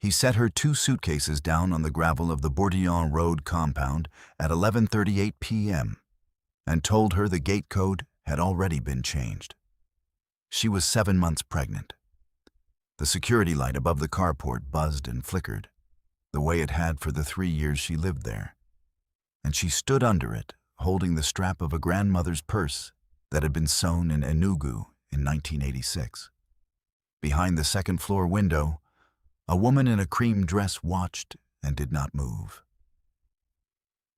He set her 2 suitcases down on the gravel of the Bourdillon Road compound at 11:38 p.m. and told her the gate code had already been changed. She was 7 months pregnant. The security light above the carport buzzed and flickered, the way it had for the 3 years she lived there, and she stood under it, holding the strap of a grandmother's purse that had been sewn in Enugu in 1986. Behind the second-floor window, a woman in a cream dress watched and did not move.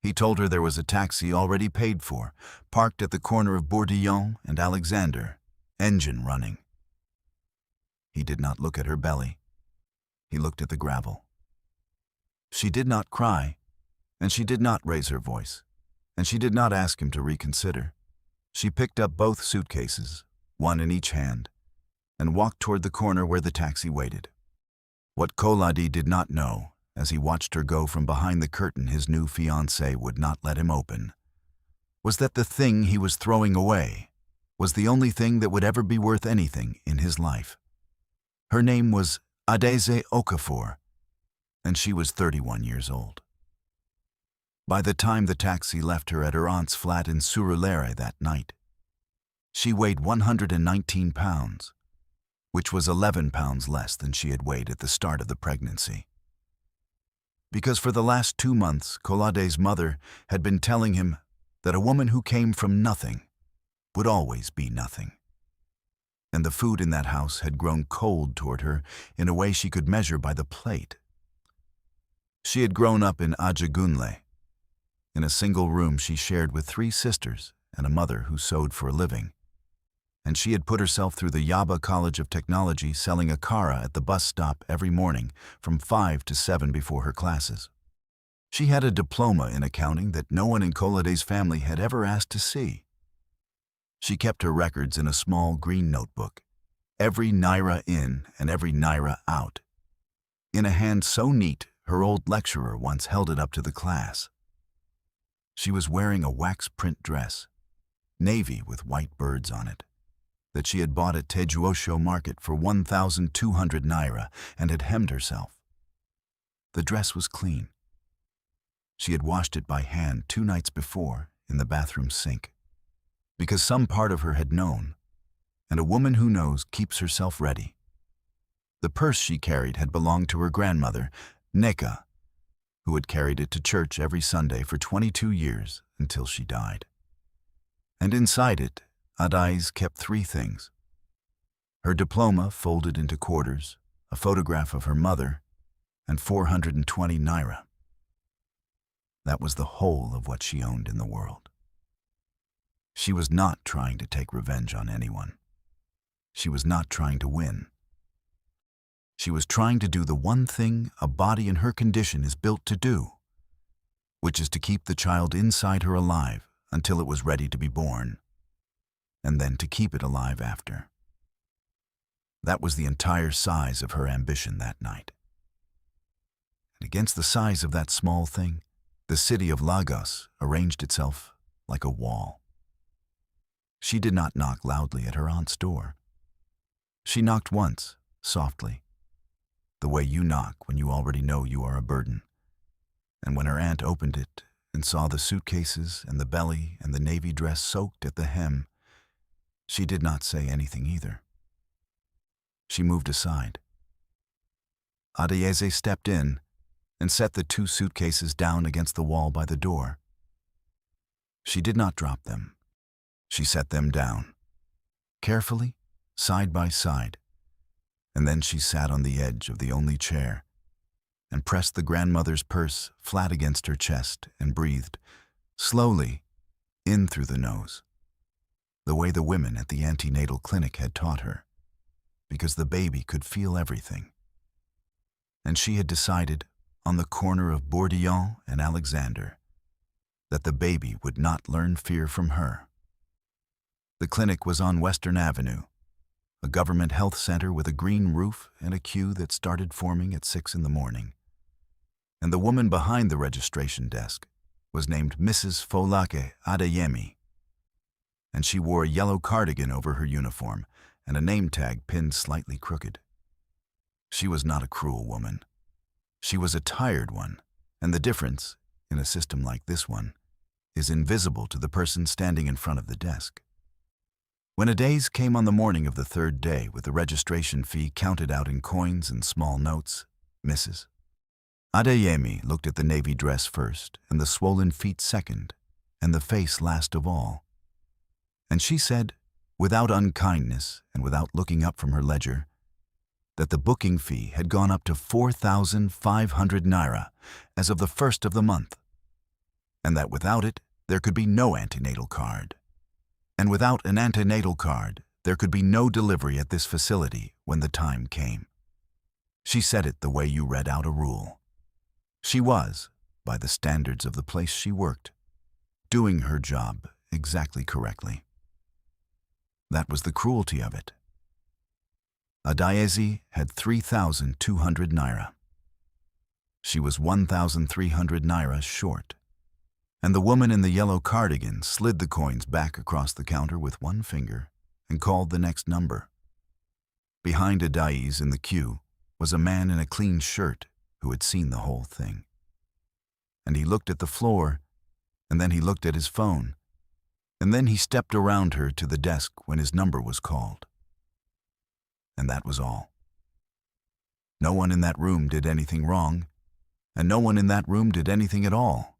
He told her there was a taxi already paid for, parked at the corner of Bourdillon and Alexander, engine running. He did not look at her belly. He looked at the gravel. She did not cry, and she did not raise her voice, and she did not ask him to reconsider. She picked up both suitcases, one in each hand, and walked toward the corner where the taxi waited. What Koladi did not know, as he watched her go from behind the curtain his new fiancée would not let him open, was that the thing he was throwing away was the only thing that would ever be worth anything in his life. Her name was Adeze Okafor, and she was 31 years old. By the time the taxi left her at her aunt's flat in Surulere that night, she weighed 119 pounds, which was 11 pounds less than she had weighed at the start of the pregnancy. Because for the last 2 months, Kolade's mother had been telling him that a woman who came from nothing would always be nothing. And the food in that house had grown cold toward her in a way she could measure by the plate. She had grown up in Ajagunle, in a single room she shared with 3 sisters and a mother who sewed for a living. And she had put herself through the Yaba College of Technology selling akara at the bus stop every morning from 5 to 7 before her classes. She had a diploma in accounting that no one in Kolade's family had ever asked to see. She kept her records in a small green notebook, every naira in and every naira out, in a hand so neat her old lecturer once held it up to the class. She was wearing a wax print dress, navy with white birds on it, that she had bought at Tejuosho Market for 1,200 naira and had hemmed herself. The dress was clean. She had washed it by hand 2 nights before in the bathroom sink, because some part of her had known, and a woman who knows keeps herself ready. The purse she carried had belonged to her grandmother, Neka, who had carried it to church every Sunday for 22 years until she died. And inside it, Adais kept 3 things: her diploma folded into quarters, a photograph of her mother, and 420 naira. That was the whole of what she owned in the world. She was not trying to take revenge on anyone. She was not trying to win. She was trying to do the one thing a body in her condition is built to do, which is to keep the child inside her alive until it was ready to be born, and then to keep it alive after. That was the entire size of her ambition that night. And against the size of that small thing, the city of Lagos arranged itself like a wall. She did not knock loudly at her aunt's door. She knocked once, softly, the way you knock when you already know you are a burden. And when her aunt opened it and saw the suitcases and the belly and the navy dress soaked at the hem, she did not say anything either. She moved aside. Adeyeze stepped in and set the 2 suitcases down against the wall by the door. She did not drop them. She set them down, carefully, side by side, and then she sat on the edge of the only chair and pressed the grandmother's purse flat against her chest and breathed, slowly, in through the nose, the way the women at the antenatal clinic had taught her, because the baby could feel everything. And she had decided, on the corner of Bourdillon and Alexander, that the baby would not learn fear from her. The clinic was on Western Avenue, a government health center with a green roof and a queue that started forming at 6 in the morning. And the woman behind the registration desk was named Mrs. Folake Adeyemi, and she wore a yellow cardigan over her uniform and a name tag pinned slightly crooked. She was not a cruel woman. She was a tired one, and the difference, in a system like this one, is invisible to the person standing in front of the desk. When Adaze came on the morning of the third day with the registration fee counted out in coins and small notes, Mrs. Adeyemi looked at the navy dress first, and the swollen feet second, and the face last of all. And she said, without unkindness and without looking up from her ledger, that the booking fee had gone up to 4,500 naira as of the first of the month, and that without it there could be no antenatal card. And without an antenatal card, there could be no delivery at this facility when the time came. She said it the way you read out a rule. She was, by the standards of the place she worked, doing her job exactly correctly. That was the cruelty of it. Adayezi had 3,200 naira. She was 1,300 naira short, and the woman in the yellow cardigan slid the coins back across the counter with one finger and called the next number. Behind Adayez in the queue was a man in a clean shirt who had seen the whole thing. And he looked at the floor, and then he looked at his phone, and then he stepped around her to the desk when his number was called. And that was all. No one in that room did anything wrong, and no one in that room did anything at all.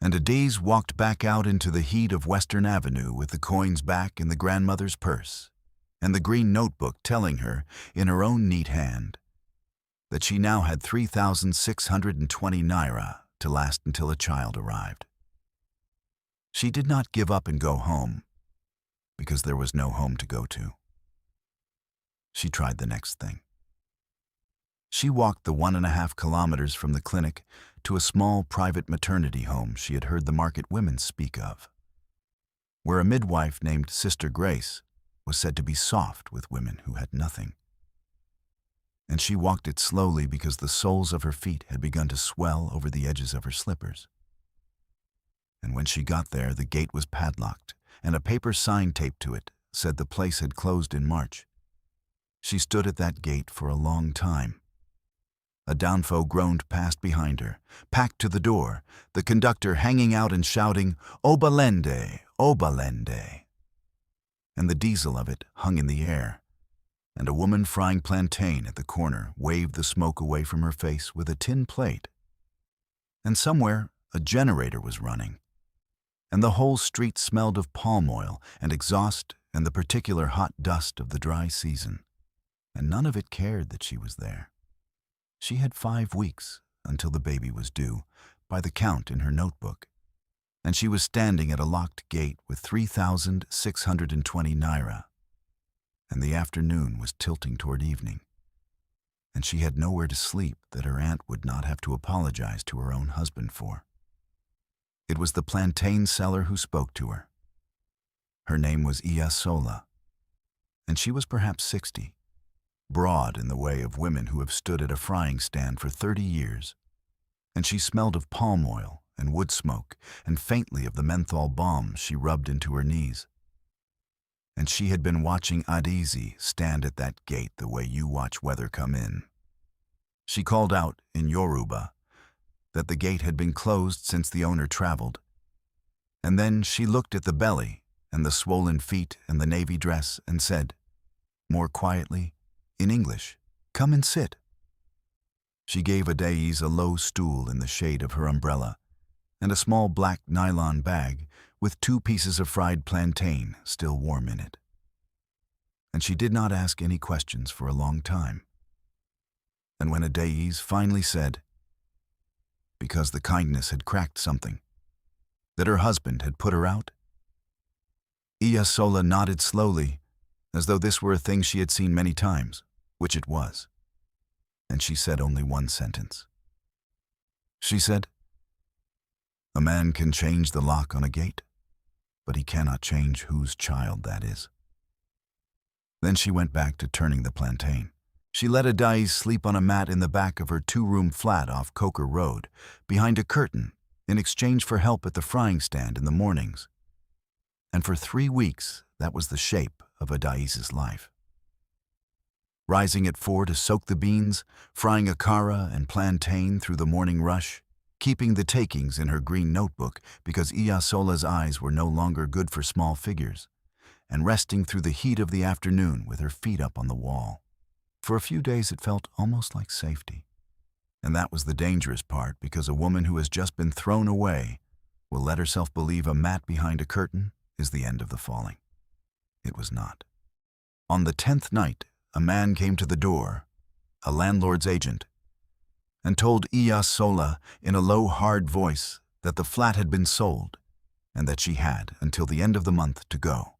And Adaze walked back out into the heat of Western Avenue with the coins back in the grandmother's purse, and the green notebook telling her, in her own neat hand, that she now had 3,620 naira to last until a child arrived. She did not give up and go home, because there was no home to go to. She tried the next thing. She walked the 1.5 kilometers from the clinic to a small private maternity home she had heard the market women speak of, where a midwife named Sister Grace was said to be soft with women who had nothing. And she walked it slowly because the soles of her feet had begun to swell over the edges of her slippers. And when she got there, the gate was padlocked, and a paper sign taped to it said the place had closed in March. She stood at that gate for a long time. A downfo groaned past behind her, packed to the door, the conductor hanging out and shouting, "Obalende, Obalende." And the diesel of it hung in the air, and a woman frying plantain at the corner waved the smoke away from her face with a tin plate. And somewhere a generator was running, and the whole street smelled of palm oil and exhaust and the particular hot dust of the dry season. And none of it cared that she was there. She had 5 weeks until the baby was due, by the count in her notebook, and she was standing at a locked gate with 3,620 naira, and the afternoon was tilting toward evening, and she had nowhere to sleep that her aunt would not have to apologize to her own husband for. It was the plantain seller who spoke to her. Her name was Iyasola, and she was perhaps 60. Broad in the way of women who have stood at a frying stand for 30 years, and she smelled of palm oil and wood smoke and faintly of the menthol balm she rubbed into her knees. And she had been watching Adezi stand at that gate the way you watch weather come in. She called out in Yoruba that the gate had been closed since the owner traveled, and then she looked at the belly and the swollen feet and the navy dress and said, more quietly, in English, "Come and sit." She gave Adayez a low stool in the shade of her umbrella and a small black nylon bag with 2 pieces of fried plantain still warm in it. And she did not ask any questions for a long time. And when Adayez finally said, because the kindness had cracked something, that her husband had put her out, Iyasola nodded slowly, as though this were a thing she had seen many times, which it was. And she said only one sentence. She said, "A man can change the lock on a gate, but he cannot change whose child that is." Then she went back to turning the plantain. She let Adayez sleep on a mat in the back of her 2-room flat off Coker Road, behind a curtain, in exchange for help at the frying stand in the mornings. And for 3 weeks, that was the shape of Adayez's life. rising at 4 to soak the beans, frying akara and plantain through the morning rush, keeping the takings in her green notebook because Iyasola's eyes were no longer good for small figures, and resting through the heat of the afternoon with her feet up on the wall. For a few days it felt almost like safety. And that was the dangerous part, because a woman who has just been thrown away will let herself believe a mat behind a curtain is the end of the falling. It was not. On the 10th night, a man came to the door, a landlord's agent, and told Iyasola in a low, hard voice that the flat had been sold and that she had until the end of the month to go.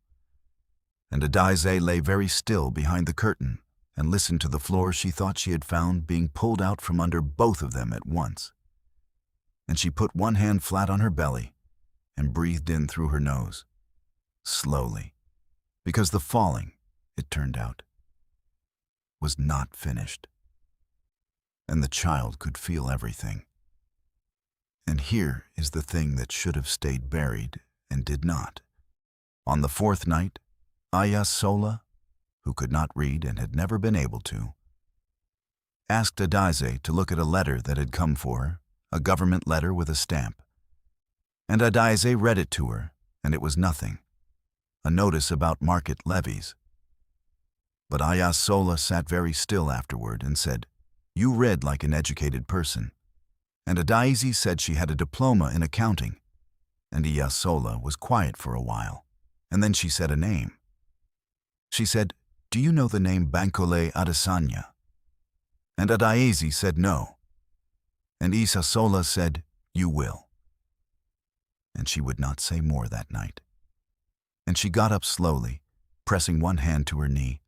And Adaize lay very still behind the curtain and listened to the floor she thought she had found being pulled out from under both of them at once. And she put one hand flat on her belly and breathed in through her nose, slowly, because the falling, it turned out, was not finished. And the child could feel everything. And here is the thing that should have stayed buried and did not. On the 4th night, Iyasola, who could not read and had never been able to, asked Adaize to look at a letter that had come for her, a government letter with a stamp. And Adaize read it to her, and it was nothing, a notice about market levies. But Iyasola sat very still afterward and said, "You read like an educated person." And Adaize said she had a diploma in accounting, and Iyasola was quiet for a while, and then she said a name. She said, "Do you know the name Bankole Adesanya?" And Adaize said no. And Iyasola said, "You will." And she would not say more that night. And she got up slowly, pressing one hand to her knee,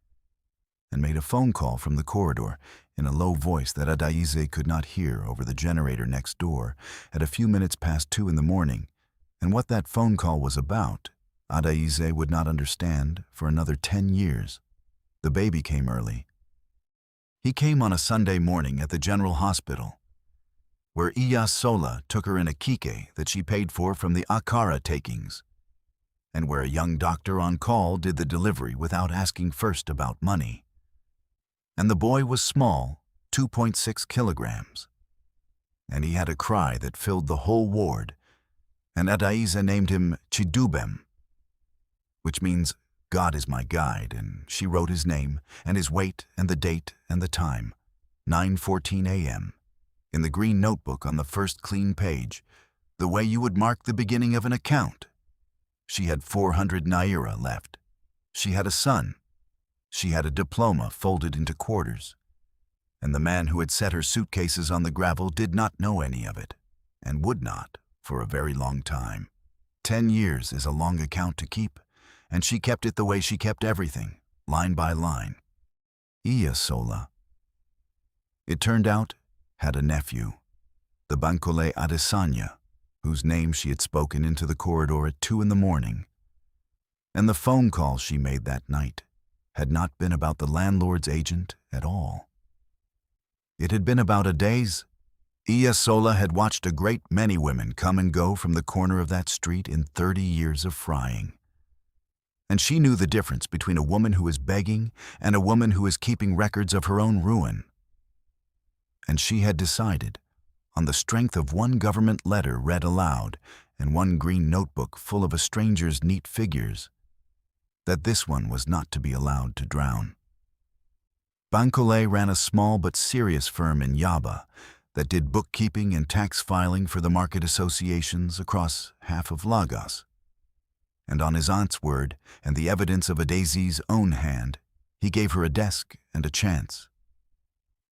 and made a phone call from the corridor in a low voice that Adaize could not hear over the generator next door at a few minutes past 2 in the morning. And what that phone call was about, Adaize would not understand for another 10 years. The baby came early. He came on a Sunday morning at the General Hospital, where Iyasola took her in a kike that she paid for from the akara takings, and where a young doctor on call did the delivery without asking first about money. And the boy was small, 2.6 kilograms, and he had a cry that filled the whole ward, and Adaize named him Chidubem, which means God is my guide, and she wrote his name and his weight and the date and the time, 9:14 a.m., in the green notebook on the first clean page, the way you would mark the beginning of an account. She had 400 naira left. She had a son. She had a diploma folded into quarters. And the man who had set her suitcases on the gravel did not know any of it, and would not for a very long time. 10 years is a long account to keep, and she kept it the way she kept everything, line by line. Iyasola, it turned out, had a nephew, the Bankole Adesanya, whose name she had spoken into the corridor at 2 in the morning. And the phone call she made that night had not been about the landlord's agent at all. It had been about Adaize. Iyasola had watched a great many women come and go from the corner of that street in 30 years of frying. And she knew the difference between a woman who is begging and a woman who is keeping records of her own ruin. And she had decided, on the strength of one government letter read aloud and one green notebook full of a stranger's neat figures, that this one was not to be allowed to drown. Bankole ran a small but serious firm in Yaba that did bookkeeping and tax filing for the market associations across half of Lagos. And on his aunt's word and the evidence of Adaize's own hand, he gave her a desk and a chance.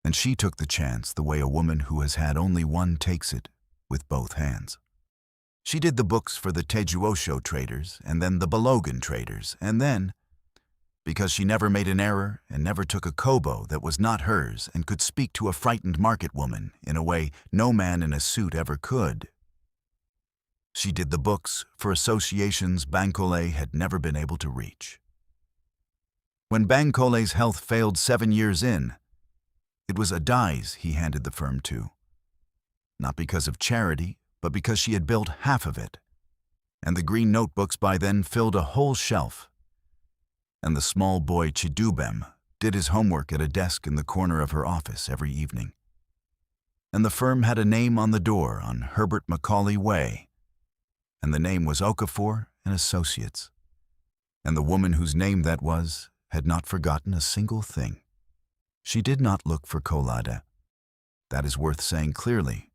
And she took the chance the way a woman who has had only one takes it, with both hands. She did the books for the Tejuosho traders and then the Balogan traders, and then, because she never made an error and never took a kobo that was not hers and could speak to a frightened market woman in a way no man in a suit ever could, she did the books for associations Bankole had never been able to reach. When Bankole's health failed 7 years in, it was Adaize he handed the firm to, not because of charity, but because she had built half of it, and the green notebooks by then filled a whole shelf, and the small boy Chidubem did his homework at a desk in the corner of her office every evening. And the firm had a name on the door on Herbert Macaulay Way, and the name was Okafor and Associates. And the woman whose name that was had not forgotten a single thing. She did not look for Kolade. That is worth saying clearly,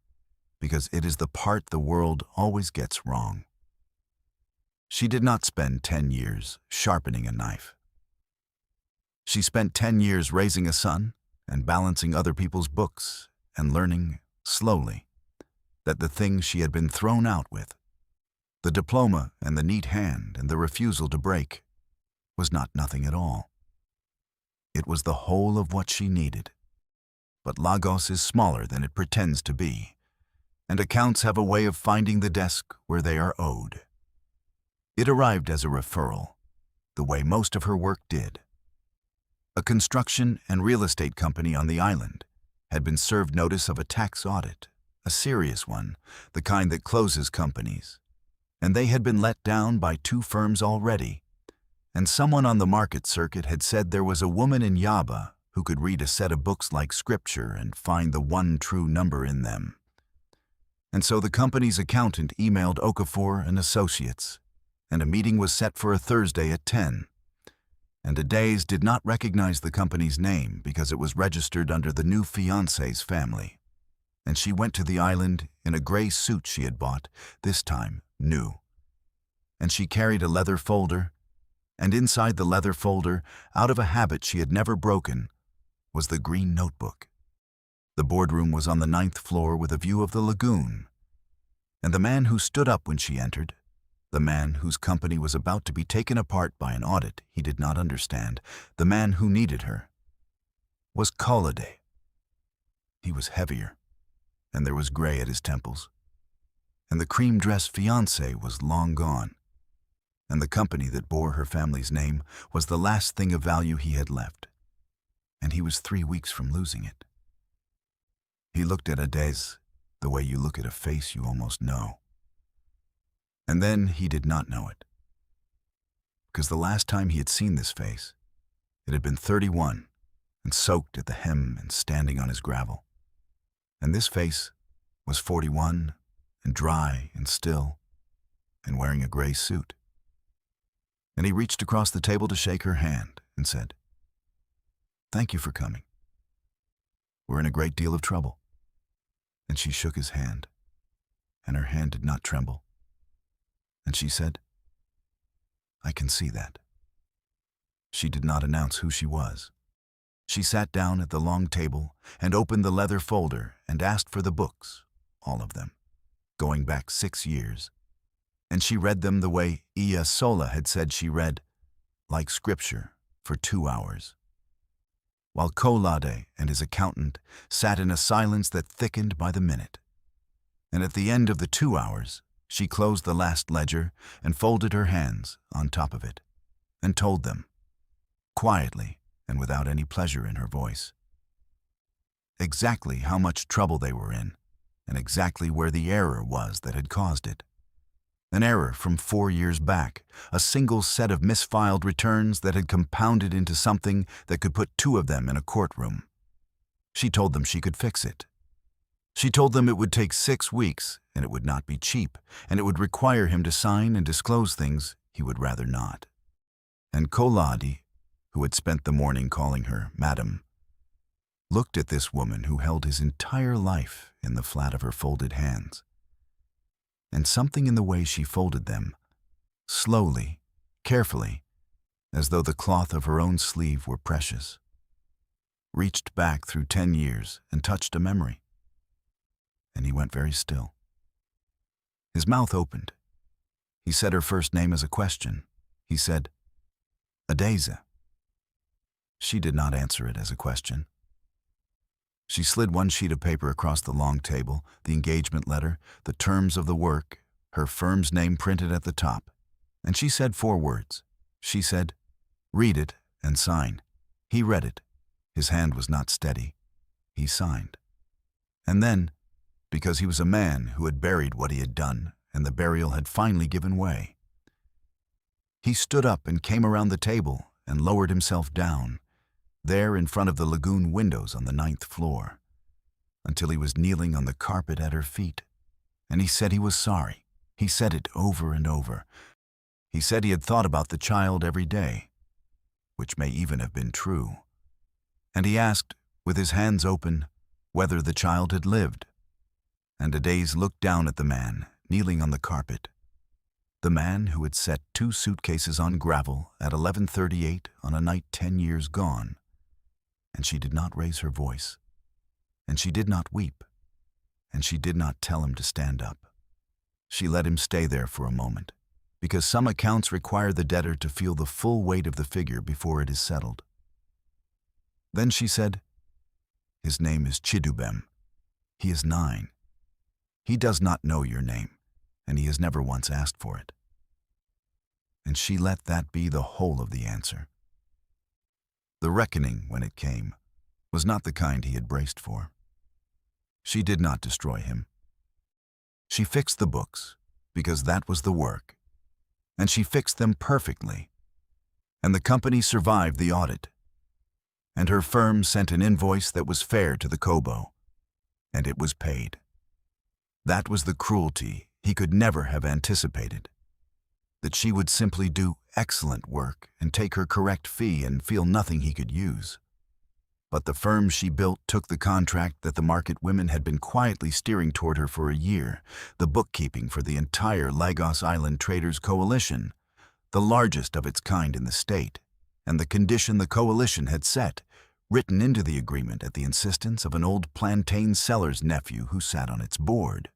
because it is the part the world always gets wrong. She did not spend 10 years sharpening a knife. She spent 10 years raising a son and balancing other people's books and learning, slowly, that the things she had been thrown out with, the diploma and the neat hand and the refusal to break, was not nothing at all. It was the whole of what she needed. But Lagos is smaller than it pretends to be, and accounts have a way of finding the desk where they are owed. It arrived as a referral, the way most of her work did. A construction and real estate company on the island had been served notice of a tax audit, a serious one, the kind that closes companies, and they had been let down by 2 firms already, and someone on the market circuit had said there was a woman in Yaba who could read a set of books like scripture and find the one true number in them. And so the company's accountant emailed Okafor and Associates, and a meeting was set for a Thursday at 10. And Adaze did not recognize the company's name because it was registered under the new fiancé's family. And she went to the island in a gray suit she had bought, this time new. And she carried a leather folder, and inside the leather folder, out of a habit she had never broken, was the green notebook. The boardroom was on the 9th floor with a view of the lagoon. And the man who stood up when she entered, the man whose company was about to be taken apart by an audit he did not understand, the man who needed her, was Kolade. He was heavier, and there was gray at his temples. And the cream-dressed fiancé was long gone, and the company that bore her family's name was the last thing of value he had left, and he was 3 weeks from losing it. He looked at Adaze the way you look at a face you almost know. And then he did not know it, because the last time he had seen this face, it had been 31 and soaked at the hem and standing on his gravel. And this face was 41 and dry and still and wearing a gray suit. And he reached across the table to shake her hand and said, "Thank you for coming. We're in a great deal of trouble." And she shook his hand, and her hand did not tremble. And she said, "I can see that." She did not announce who she was. She sat down at the long table and opened the leather folder and asked for the books, all of them, going back 6 years. And she read them the way Iya Sola had said she read, like scripture, for 2 hours. While Kolade and his accountant sat in a silence that thickened by the minute. And at the end of the 2 hours, she closed the last ledger and folded her hands on top of it, and told them, quietly and without any pleasure in her voice, exactly how much trouble they were in, and exactly where the error was that had caused it. An error from 4 years back, a single set of misfiled returns that had compounded into something that could put 2 of them in a courtroom. She told them she could fix it. She told them it would take 6 weeks, and it would not be cheap, and it would require him to sign and disclose things he would rather not. And Kolade, who had spent the morning calling her Madam, looked at this woman who held his entire life in the flat of her folded hands. And something in the way she folded them, slowly, carefully, as though the cloth of her own sleeve were precious, reached back through 10 years and touched a memory. And he went very still. His mouth opened. He said her first name as a question. He said, "Adaze." She did not answer it as a question. She slid one sheet of paper across the long table, the engagement letter, the terms of the work, her firm's name printed at the top, and she said 4 words. She said, "Read it and sign." He read it. His hand was not steady. He signed. And then, because he was a man who had buried what he had done, and the burial had finally given way, he stood up and came around the table and lowered himself down, there in front of the lagoon windows on the 9th floor, until he was kneeling on the carpet at her feet. And he said he was sorry. He said it over and over. He said he had thought about the child every day, which may even have been true. And he asked, with his hands open, whether the child had lived. And Adaze looked down at the man, kneeling on the carpet. The man who had set 2 suitcases on gravel at 11:38 on a night 10 years gone. And she did not raise her voice. And she did not weep. And she did not tell him to stand up. She let him stay there for a moment, because some accounts require the debtor to feel the full weight of the figure before it is settled. Then she said, "His name is Chidubem. He is 9. He does not know your name, and he has never once asked for it." And she let that be the whole of the answer. The reckoning, when it came, was not the kind he had braced for. She did not destroy him. She fixed the books, because that was the work, and she fixed them perfectly. And the company survived the audit, and her firm sent an invoice that was fair to the Kobo, and it was paid. That was the cruelty he could never have anticipated, that she would simply do excellent work and take her correct fee and feel nothing he could use. But the firm she built took the contract that the market women had been quietly steering toward her for a year, the bookkeeping for the entire Lagos Island Traders Coalition, the largest of its kind in the state, and the condition the coalition had set, written into the agreement at the insistence of an old plantain seller's nephew who sat on its board,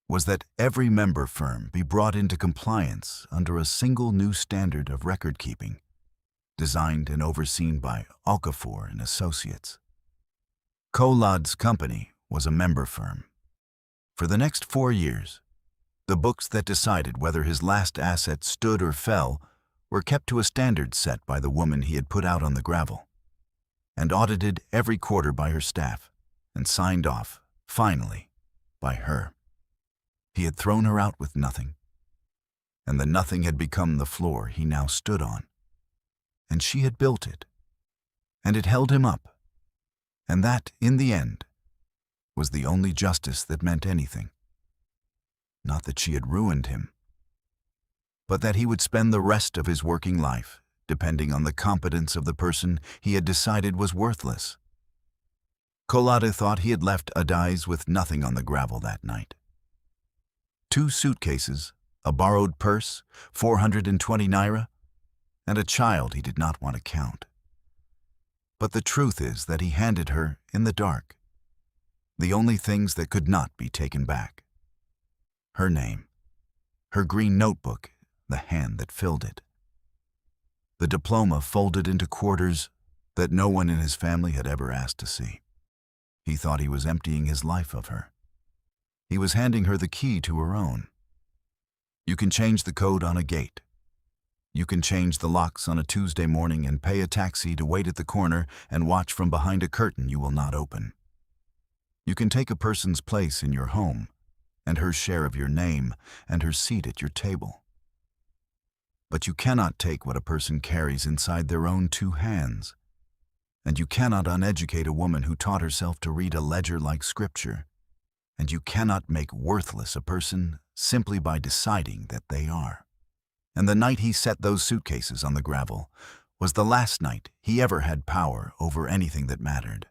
was that every member firm be brought into compliance under a single new standard of record-keeping, designed and overseen by Okafor and Associates. Kolad's company was a member firm. For the next 4 years, the books that decided whether his last asset stood or fell were kept to a standard set by the woman he had put out on the gravel, and audited every quarter by her staff, and signed off, finally, by her. He had thrown her out with nothing, and the nothing had become the floor he now stood on. And she had built it, and it held him up, and that, in the end, was the only justice that meant anything. Not that she had ruined him, but that he would spend the rest of his working life depending on the competence of the person he had decided was worthless. Kolade thought he had left Adaze with nothing on the gravel that night. 2 suitcases, a borrowed purse, 420 naira, and a child he did not want to count. But the truth is that he handed her, in the dark, the only things that could not be taken back. Her name, her green notebook, the hand that filled it, the diploma folded into quarters that no one in his family had ever asked to see. He thought he was emptying his life of her. He was handing her the key to her own. You can change the code on a gate. You can change the locks on a Tuesday morning and pay a taxi to wait at the corner and watch from behind a curtain you will not open. You can take a person's place in your home, and her share of your name, and her seat at your table. But you cannot take what a person carries inside their own 2 hands, and you cannot uneducate a woman who taught herself to read a ledger like scripture, and you cannot make worthless a person simply by deciding that they are. And the night he set those suitcases on the gravel was the last night he ever had power over anything that mattered.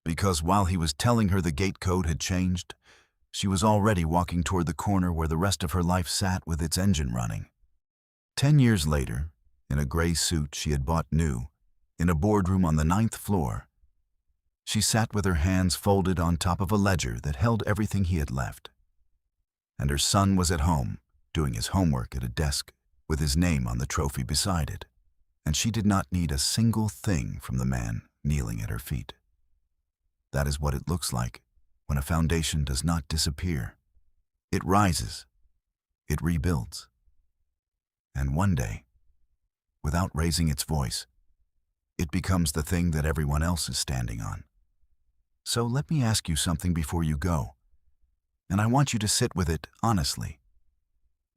Because while he was telling her the gate code had changed, she was already walking toward the corner where the rest of her life sat with its engine running. 10 years later, in a gray suit she had bought new, in a boardroom on the 9th floor, she sat with her hands folded on top of a ledger that held everything he had left. And her son was at home, doing his homework at a desk with his name on the trophy beside it, and she did not need a single thing from the man kneeling at her feet. That is what it looks like when a foundation does not disappear. It rises, it rebuilds, and one day, without raising its voice, it becomes the thing that everyone else is standing on. So let me ask you something before you go, and I want you to sit with it honestly.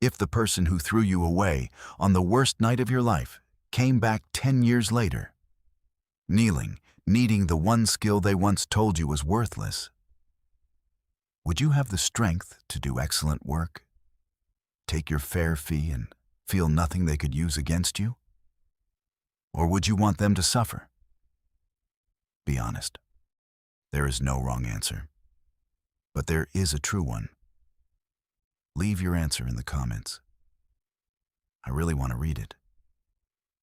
If the person who threw you away on the worst night of your life came back 10 years later, kneeling, needing the one skill they once told you was worthless. Would you have the strength to do excellent work, take your fair fee, and feel nothing they could use against you? Or would you want them to suffer? Be honest. There is no wrong answer, but there is a true one. Leave your answer in the comments. I really want to read it.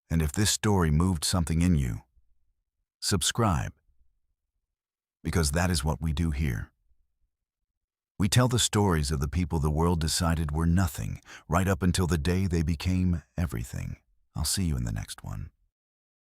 And if this story moved something in you, subscribe, because that is what we do here. We tell the stories of the people the world decided were nothing, right up until the day they became everything. I'll see you in the next one.